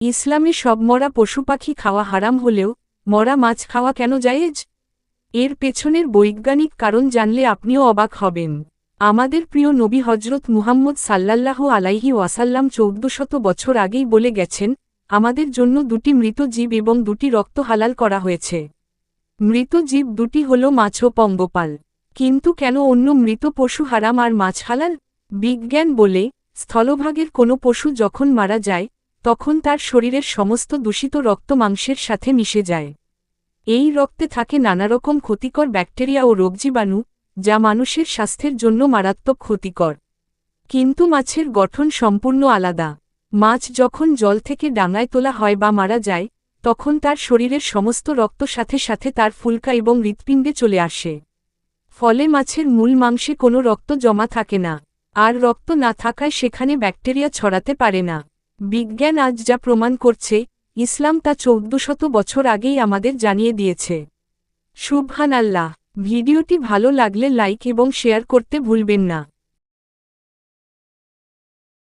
ইসলামে সব মরা পশু পাখি খাওয়া হারাম হলেও মরা মাছ খাওয়া কেন জায়েজ? এর পেছনের বৈজ্ঞানিক কারণ জানলে আপনিও অবাক হবেন। আমাদের প্রিয় নবী হজরত মুহাম্মদ সাল্লাল্লাহু আলাইহি ওয়াসাল্লাম 1400 বছর আগেই বলে গেছেন, আমাদের জন্য দুটি মৃত জীব এবং দুটি রক্ত হালাল করা হয়েছে। মৃত জীব দুটি হল মাছ ও পঙ্গপাল। কিন্তু কেন অন্য মৃত পশু হারাম আর মাছ হালাল? বিজ্ঞান বলে, স্থলভাগের কোনো পশু যখন মারা যায়, তখন তার শরীরের সমস্ত দূষিত রক্ত মাংসের সাথে মিশে যায়। এই রক্তে থাকে নানারকম ক্ষতিকর ব্যাকটেরিয়া ও রোগজীবাণু, যা মানুষের স্বাস্থ্যের জন্য মারাত্মক ক্ষতিকর। কিন্তু মাছের গঠন সম্পূর্ণ আলাদা। মাছ যখন জল থেকে ডাঙায় তোলা হয় বা মারা যায়, তখন তার শরীরের সমস্ত রক্ত সাথে সাথে তার ফুলকা এবং হৃৎপিণ্ডে চলে আসে। ফলে মাছের মূল মাংসে কোনো রক্ত জমা থাকে না, আর রক্ত না থাকায় সেখানে ব্যাকটেরিয়া ছড়াতে পারে না। বিজ্ঞান আজ যা প্রমাণ করছে, ইসলাম তা 1400 বছর আগেই আমাদের জানিয়ে দিয়েছে। সুবহানাল্লাহ। ভিডিওটি ভালো লাগলে লাইক এবং শেয়ার করতে ভুলবেন না।